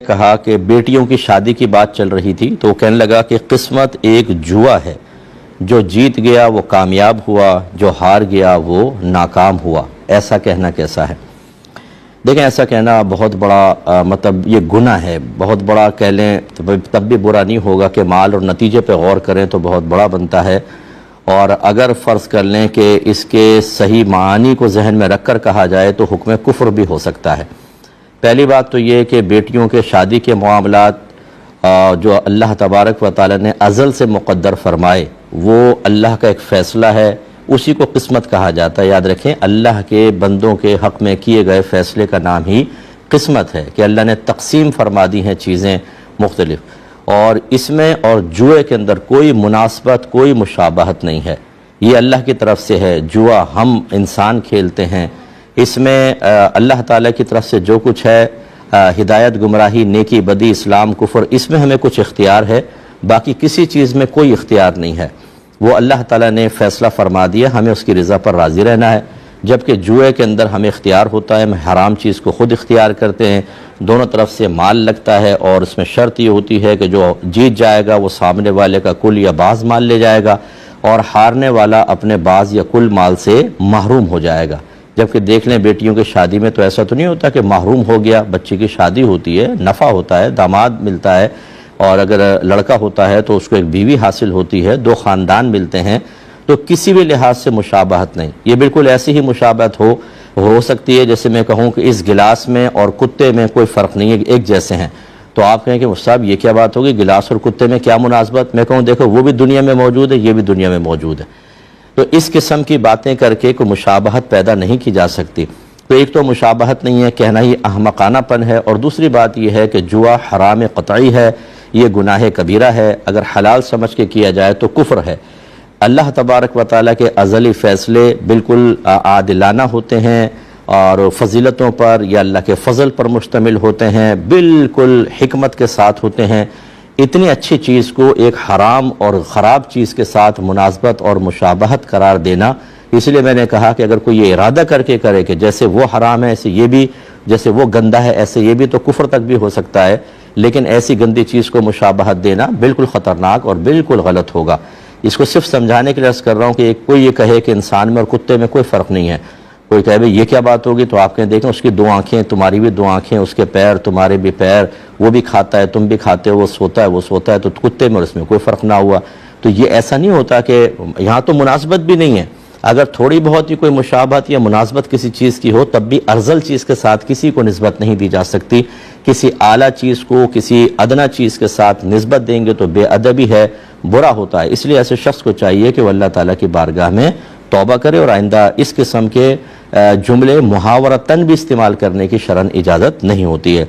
کہا کہ بیٹیوں کی شادی کی بات چل رہی تھی تو وہ کہنے لگا کہ قسمت ایک جوا ہے، جو جیت گیا وہ کامیاب ہوا، جو ہار گیا وہ ناکام ہوا۔ ایسا کہنا کیسا ہے؟ دیکھیں، ایسا کہنا بہت بڑا مطلب یہ گناہ ہے، بہت بڑا کہہ لیں تب بھی برا نہیں ہوگا کہ مال اور نتیجے پہ غور کریں تو بہت بڑا بنتا ہے۔ اور اگر فرض کر لیں کہ اس کے صحیح معانی کو ذہن میں رکھ کر کہا جائے تو حکم کفر بھی ہو سکتا ہے۔ پہلی بات تو یہ کہ بیٹیوں کے شادی کے معاملات جو اللہ تبارک و تعالی نے ازل سے مقدر فرمائے، وہ اللہ کا ایک فیصلہ ہے، اسی کو قسمت کہا جاتا ہے۔ یاد رکھیں، اللہ کے بندوں کے حق میں کیے گئے فیصلے کا نام ہی قسمت ہے کہ اللہ نے تقسیم فرما دی ہیں چیزیں مختلف، اور اس میں اور جوئے کے اندر کوئی مناسبت، کوئی مشابہت نہیں ہے۔ یہ اللہ کی طرف سے ہے، جوا ہم انسان کھیلتے ہیں، اس میں اللہ تعالیٰ کی طرف سے جو کچھ ہے، ہدایت، گمراہی، نیکی، بدی، اسلام، کفر، اس میں ہمیں کچھ اختیار ہے، باقی کسی چیز میں کوئی اختیار نہیں ہے۔ وہ اللہ تعالیٰ نے فیصلہ فرما دیا، ہمیں اس کی رضا پر راضی رہنا ہے۔ جبکہ جوئے کے اندر ہمیں اختیار ہوتا ہے، ہم حرام چیز کو خود اختیار کرتے ہیں، دونوں طرف سے مال لگتا ہے، اور اس میں شرط یہ ہوتی ہے کہ جو جیت جائے گا وہ سامنے والے کا کل یا بعض مال لے جائے گا، اور ہارنے والا اپنے بعض یا کل مال سے محروم ہو جائے گا۔ جبکہ دیکھ لیں بیٹیوں کی شادی میں تو ایسا تو نہیں ہوتا کہ محروم ہو گیا، بچے کی شادی ہوتی ہے، نفع ہوتا ہے، داماد ملتا ہے، اور اگر لڑکا ہوتا ہے تو اس کو ایک بیوی حاصل ہوتی ہے، دو خاندان ملتے ہیں، تو کسی بھی لحاظ سے مشابہت نہیں۔ یہ بالکل ایسی ہی مشابہت ہو سکتی ہے جیسے میں کہوں کہ اس گلاس میں اور کتے میں کوئی فرق نہیں ہے، ایک جیسے ہیں۔ تو آپ کہیں کہ صاحب یہ کیا بات ہوگی، گلاس اور کتے میں کیا مناسبت؟ میں کہوں دیکھو، وہ بھی دنیا میں موجود ہے، یہ بھی دنیا میں موجود ہے۔ تو اس قسم کی باتیں کر کے کوئی مشابہت پیدا نہیں کی جا سکتی۔ تو ایک تو مشابہت نہیں ہے، کہنا ہی احمقانہ پن ہے، اور دوسری بات یہ ہے کہ جوا حرام قطعی ہے، یہ گناہ کبیرہ ہے، اگر حلال سمجھ کے کیا جائے تو کفر ہے۔ اللہ تبارک و تعالیٰ کے ازلی فیصلے بالکل عادلانہ ہوتے ہیں، اور فضیلتوں پر یا اللہ کے فضل پر مشتمل ہوتے ہیں، بالکل حکمت کے ساتھ ہوتے ہیں۔ اتنی اچھی چیز کو ایک حرام اور خراب چیز کے ساتھ مناسبت اور مشابہت قرار دینا، اس لیے میں نے کہا کہ اگر کوئی یہ ارادہ کر کے کرے کہ جیسے وہ حرام ہے ایسے یہ بھی، جیسے وہ گندہ ہے ایسے یہ بھی، تو کفر تک بھی ہو سکتا ہے، لیکن ایسی گندی چیز کو مشابہت دینا بالکل خطرناک اور بالکل غلط ہوگا۔ اس کو صرف سمجھانے کے لیے عرض کر رہا ہوں کہ کوئی یہ کہے کہ انسان میں اور کتے میں کوئی فرق نہیں ہے، کوئی کہے بھئی یہ کیا بات ہوگی، تو آپ کہیں دیکھیں اس کی دو آنکھیں، تمہاری بھی دو آنکھیں، اس کے پیر، تمہارے بھی پیر، وہ بھی کھاتا ہے، تم بھی کھاتے ہو، وہ سوتا ہے، وہ سوتا ہے، تو کتے میں اور اس میں کوئی فرق نہ ہوا۔ تو یہ ایسا نہیں ہوتا کہ یہاں تو مناسبت بھی نہیں ہے۔ اگر تھوڑی بہت ہی کوئی مشابہت یا مناسبت کسی چیز کی ہو، تب بھی ارذل چیز کے ساتھ کسی کو نسبت نہیں دی جا سکتی۔ کسی اعلیٰ چیز کو کسی ادنیٰ چیز کے ساتھ نسبت دیں گے تو بے ادبی ہے، برا ہوتا ہے۔ اس لیے ایسے شخص کو چاہیے کہ وہ اللہ تعالیٰ کی بارگاہ میں توبہ کرے، اور آئندہ اس قسم کے جملے محاورتاً بھی استعمال کرنے کی شرعاً اجازت نہیں ہوتی ہے۔